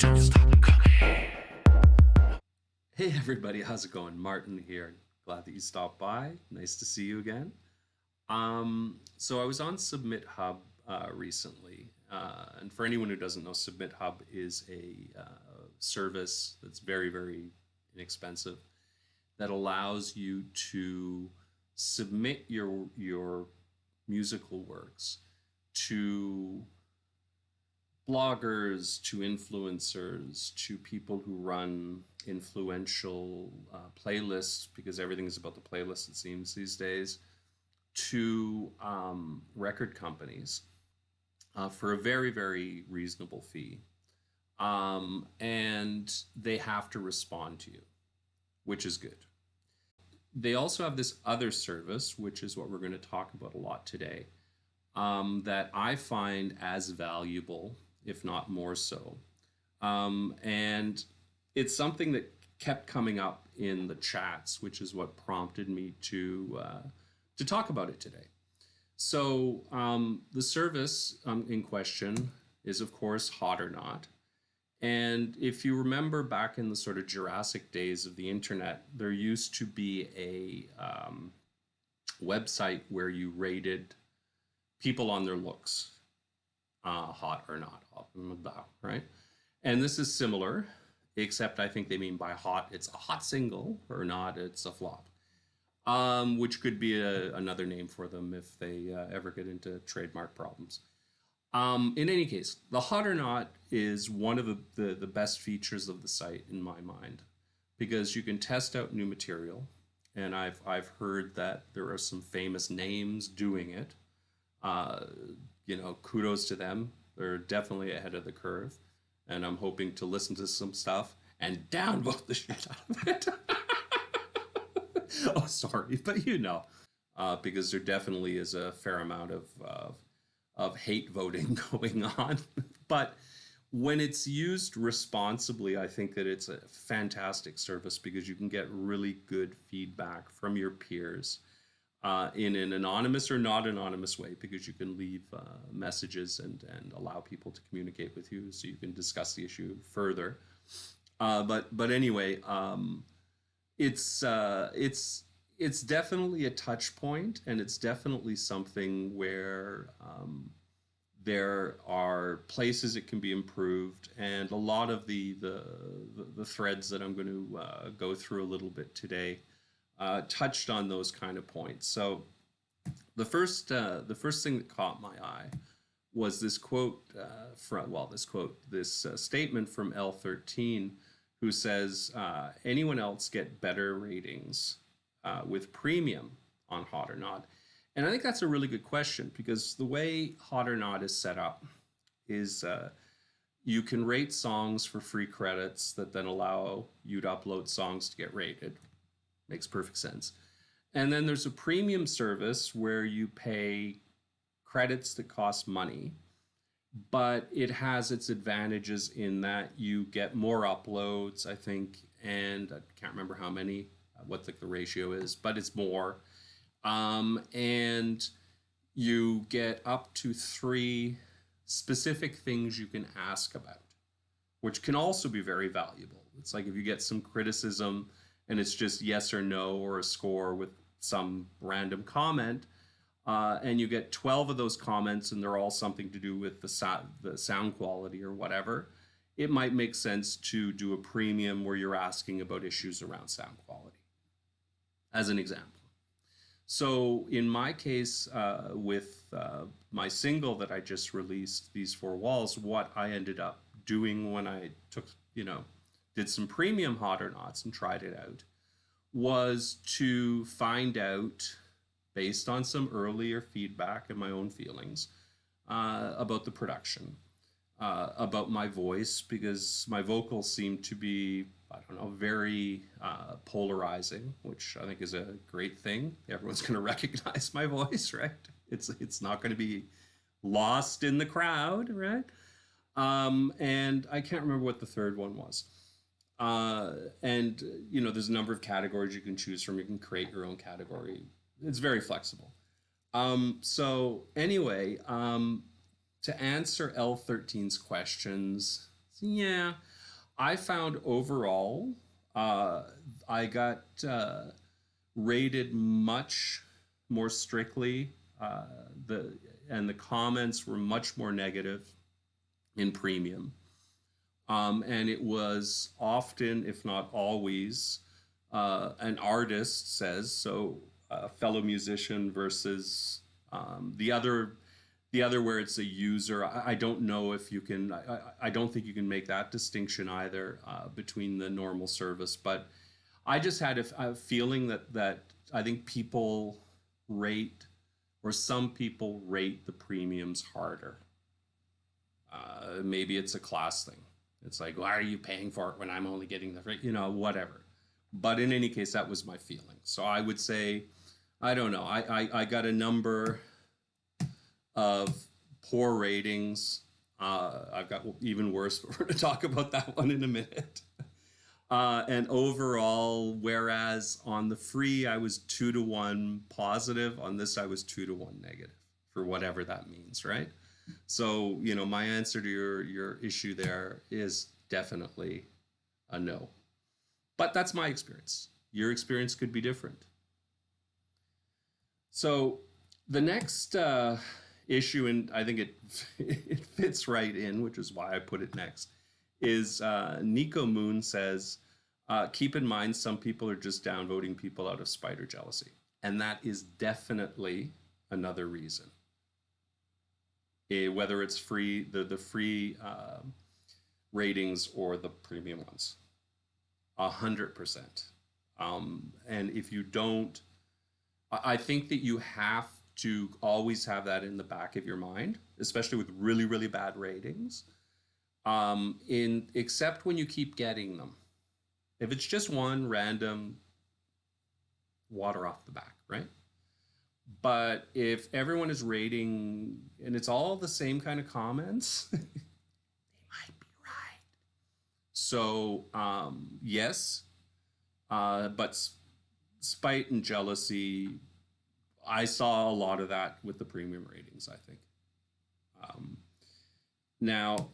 Hey everybody, how's it going? Martin here. Glad that you stopped by. Nice to see you again. So I was on Submit Hub recently, and for anyone who doesn't know, Submit Hub is a service that's very, very inexpensive that allows you to submit your musical works to bloggers, to influencers, to people who run influential playlists, because everything is about the playlist, it seems, these days, to record companies for a very, very reasonable fee. And they have to respond to you, which is good. They also have this other service, which is what we're going to talk about a lot today, that I find as valuable, if not more so. And it's something that kept coming up in the chats, which is what prompted me to talk about it today. So the service in question is, of course, Hot or Not. And if you remember back in the sort of Jurassic days of the internet, there used to be a website where you rated people on their looks, hot or not, right? And this is similar, except I think they mean by hot, it's a hot single, or not, it's a flop, which could be another name for them if they ever get into trademark problems. In any case, the hot or not is one of the best features of the site in my mind, because you can test out new material, and I've heard that there are some famous names doing it. Uh, Kudos to them. They're definitely ahead of the curve, and I'm hoping to listen to some stuff and downvote the shit out of it. Oh, sorry, but because there definitely is a fair amount of hate voting going on. But when it's used responsibly, I think that it's a fantastic service because you can get really good feedback from your peers in an anonymous or not anonymous way, because you can leave messages and allow people to communicate with you so you can discuss the issue further. But anyway, it's definitely a touch point, and it's definitely something where there are places it can be improved, and a lot of the threads that I'm going to go through a little bit today touched on those kind of points. So the first thing that caught my eye was this quote this statement from L13, who says, anyone else get better ratings with premium on Hot or Not? And I think that's a really good question, because the way Hot or Not is set up is you can rate songs for free credits that then allow you to upload songs to get rated. Makes perfect sense. And then there's a premium service where you pay credits that cost money, but it has its advantages in that you get more uploads, I think, and I can't remember how many, what the ratio is, but it's more. And you get up to 3 specific things you can ask about, which can also be very valuable. It's like if you get some criticism and it's just yes or no, or a score with some random comment, and you get 12 of those comments and they're all something to do with the sound quality or whatever, it might make sense to do a premium where you're asking about issues around sound quality, as an example. So in my case, with my single that I just released, These Four Walls, what I ended up doing when I did some premium Hot or Nots and tried it out, was to find out, based on some earlier feedback and my own feelings, about the production, about my voice, because my vocals seem to be, I don't know, very polarizing, which I think is a great thing. Everyone's going to recognize my voice, right? It's not going to be lost in the crowd, right? And I can't remember what the third one was. And there's a number of categories you can choose from. You can create your own category. It's very flexible. So anyway, to answer L13's questions, yeah, I found overall, uh, I got rated much more strictly. The and the comments were much more negative in premium. And it was often, if not always, an artist says so. A fellow musician versus the other where it's a user. I don't know if you can. I don't think you can make that distinction either between the normal service. But I just had a feeling that I think people rate, or some people rate the premiums harder. Maybe it's a class thing. It's like, why are you paying for it when I'm only getting the free, whatever. But in any case, that was my feeling. So I would say, I don't know. I got a number of poor ratings. I've got even worse, but we're going to talk about that one in a minute. And overall, whereas on the free, I was 2 to 1 positive, on this, I was 2 to 1 negative, for whatever that means, right? So, my answer to your issue there is definitely a no. But that's my experience. Your experience could be different. So, the next issue, and I think it it fits right in, which is why I put it next, is Nico Moon says, keep in mind some people are just downvoting people out of spite or jealousy. And that is definitely another reason. Whether it's free, the free ratings or the premium ones. 100%. And if you don't, I think that you have to always have that in the back of your mind, especially with really, really bad ratings. In except when you keep getting them. If it's just one random, water off the back, right? But if everyone is rating and it's all the same kind of comments, they might be right. So yes, but spite and jealousy, I saw a lot of that with the premium ratings, I think. Now,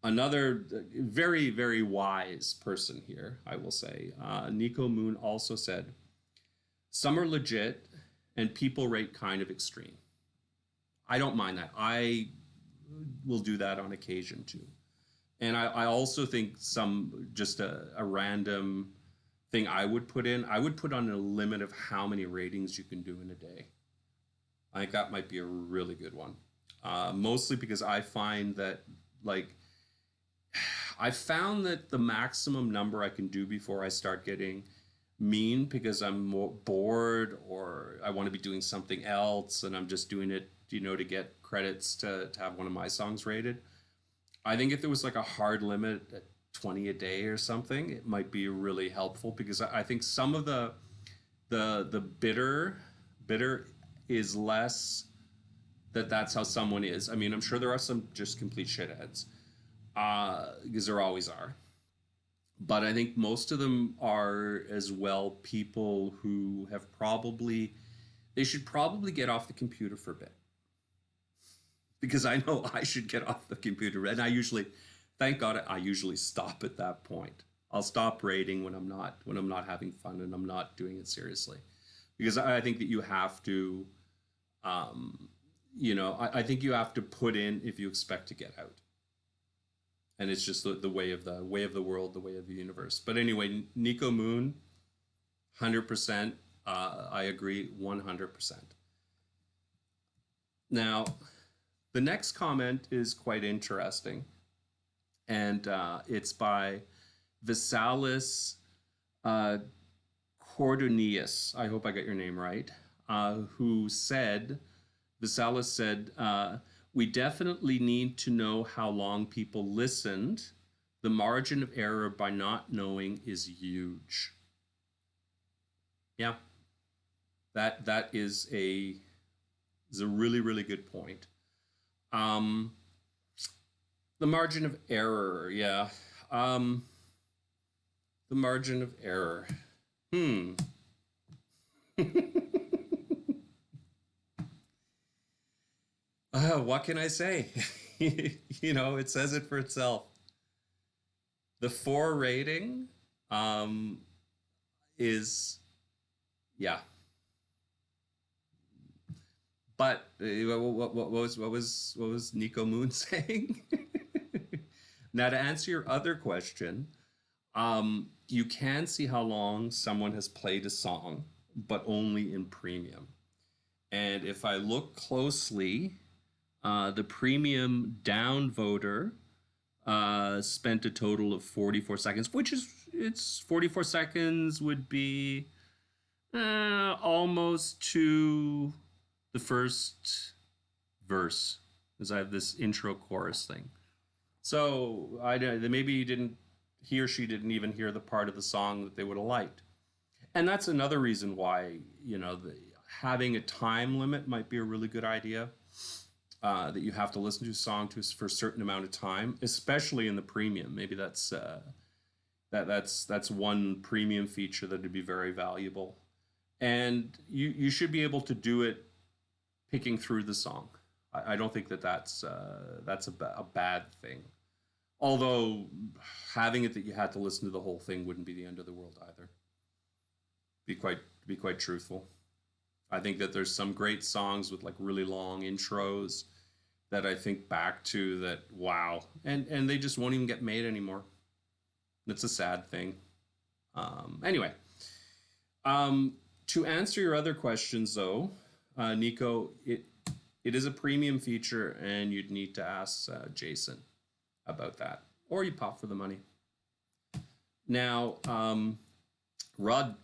another very, very wise person here, I will say, Nico Moon also said, some are legit and people rate kind of extreme. I don't mind that. I will do that on occasion too. And I also think some, just a random thing I would put on a limit of how many ratings you can do in a day. I think that might be a really good one. Mostly because I find that, like, I found that the maximum number I can do before I start getting mean because I'm more bored or I want to be doing something else and I'm just doing it, to get credits to have one of my songs rated. I think if there was like a hard limit at 20 a day or something, it might be really helpful because I think some of the bitter is less that's how someone is. I mean, I'm sure there are some just complete shitheads, because there always are. But I think most of them are as well people who have they should probably get off the computer for a bit. Because I know I should get off the computer. And thank God, I usually stop at that point. I'll stop rating when I'm not having fun and I'm not doing it seriously. Because I think that you have to, I think you have to put in if you expect to get out. And it's just the way of the world, the way of the universe. But anyway, Nico Moon, 100%. I agree, 100%. Now, the next comment is quite interesting, and it's by Visalis Cordonius. I hope I got your name right. Who said, Visalis said, we definitely need to know how long people listened. The margin of error by not knowing is huge. Yeah, that is a really, really good point. The margin of error, yeah. The margin of error. What can I say? It says it for itself. The 4 rating um, is, yeah. But what was Nico Moon saying? Now, to answer your other question, you can see how long someone has played a song, but only in premium. And if I look closely, the premium downvoter spent a total of 44 seconds, which is, it's 44 seconds would be almost to the first verse, because I have this intro chorus thing. So maybe he or she didn't even hear the part of the song that they would have liked. And that's another reason why, having a time limit might be a really good idea. That you have to listen to a song for a certain amount of time, especially in the premium. Maybe that's one premium feature that would be very valuable. And you should be able to do it picking through the song. I don't think that's a bad thing. Although having it that you had to listen to the whole thing wouldn't be the end of the world either. Be quite truthful. I think that there's some great songs with like really long intros that I think back to that, wow, and they just won't even get made anymore. It's a sad thing. Anyway, to answer your other questions though, Nico, it is a premium feature, and you'd need to ask Jason about that, or you pop for the money. Now, Rob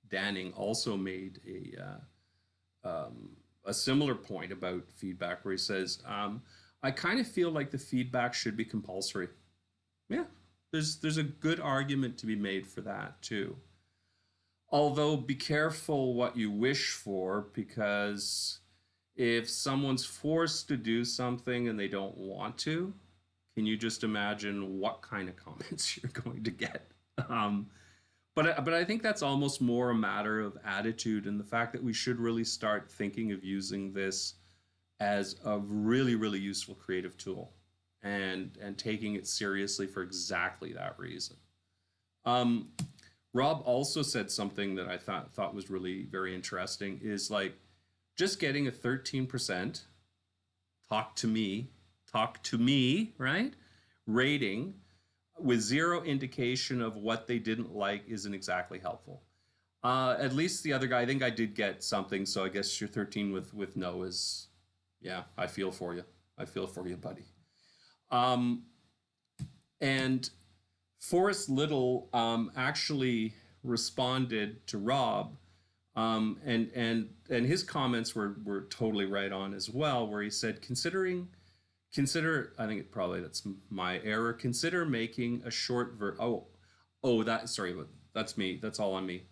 Danning also made a similar point about feedback, where he says, I kind of feel like the feedback should be compulsory. Yeah, there's a good argument to be made for that too. Although be careful what you wish for, because if someone's forced to do something and they don't want to, can you just imagine what kind of comments you're going to get? But I think that's almost more a matter of attitude, and the fact that we should really start thinking of using this as a really, really useful creative tool, and taking it seriously for exactly that reason. Rob also said something that I thought was really very interesting, is like just getting a 13% talk to me, right? Rating with zero indication of what they didn't like isn't exactly helpful. At least the other guy, I think I did get something, so I guess your 13 with no is, yeah, I feel for you. I feel for you, buddy. And Forrest Little actually responded to Rob, and his comments were totally right on as well, where he said, consider, I think that's my error, consider making a short that's me, that's all on me.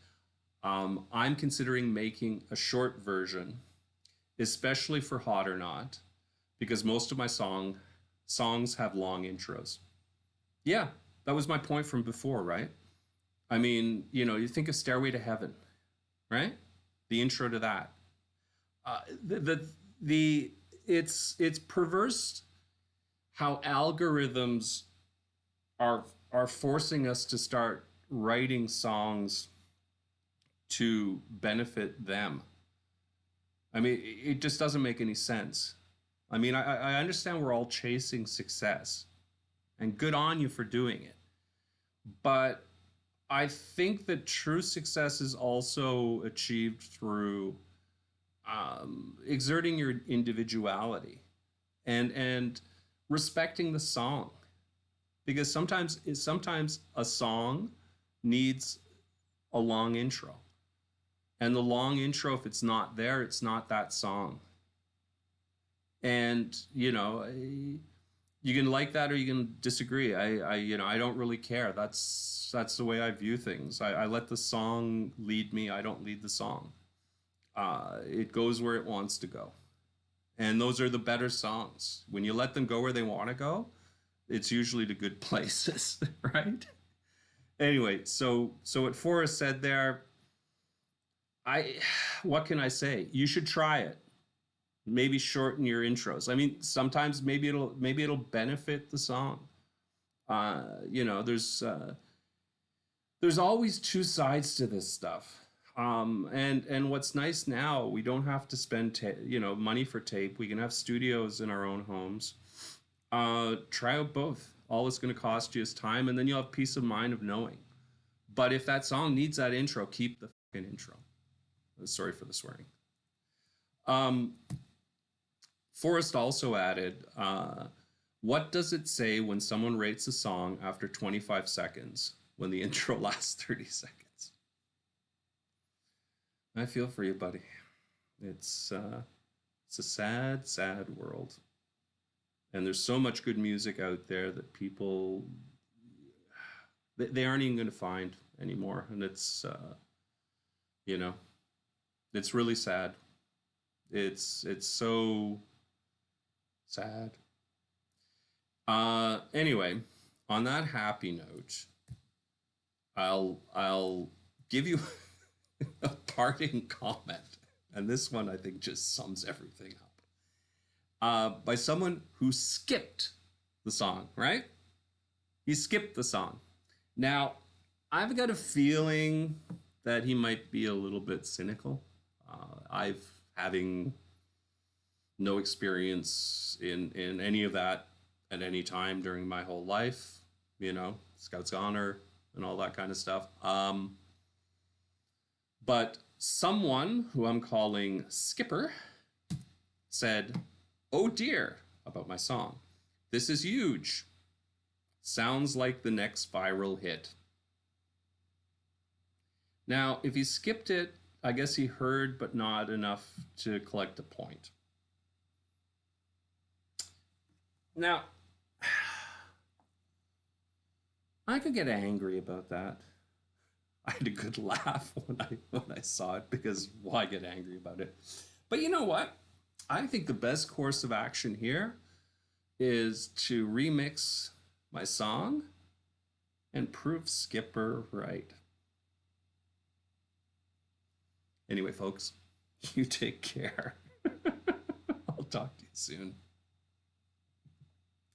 I'm considering making a short version, especially for Hot or Not, because most of my songs have long intros. Yeah, that was my point from before, right? I mean, you think of Stairway to Heaven, right? The intro to that. It's perverse how algorithms are forcing us to start writing songs to benefit them. I mean, it just doesn't make any sense. I mean, I understand we're all chasing success, and good on you for doing it. But I think that true success is also achieved through exerting your individuality and respecting the song, because sometimes a song needs a long intro, and the long intro, if it's not there, it's not that song. And you can like that or you can disagree. I don't really care. That's the way I view things. I let the song lead me. I don't lead the song. It goes where it wants to go. And those are the better songs. When you let them go where they want to go, it's usually to good places, right? Anyway, so what Forrest said there, what can I say? You should try it. Maybe shorten your intros. I mean, sometimes maybe it'll benefit the song. You know, there's always two sides to this stuff. And what's nice now, we don't have to spend you know, money for tape. We can have studios in our own homes. Try out both. All it's going to cost you is time, and then you'll have peace of mind of knowing. But if that song needs that intro, keep the fucking intro. Sorry for the swearing. Um, Forrest also added, what does it say when someone rates a song after 25 seconds when the intro lasts 30 seconds? I feel for you, buddy. It's a sad, sad world. And there's so much good music out there that people they aren't even going to find anymore, and you know, it's really sad. It's so sad. Anyway, on that happy note, I'll give you a parting comment, and this one I think just sums everything up. By someone who skipped the song, right? He skipped the song. Now, I've got a feeling that he might be a little bit cynical. I've having no experience in any of that at any time during my whole life, you know, Scouts Honor and all that kind of stuff. But someone who I'm calling Skipper said, "Oh dear," about my song. "This is huge. Sounds like the next viral hit." Now, if he skipped it, I guess he heard, but not enough to collect a point. Now, I could get angry about that. I had a good laugh when I saw it, because why get angry about it? But you know what? I think the best course of action here is to remix my song and prove Skipper right. Anyway, folks, you take care. I'll talk to you soon.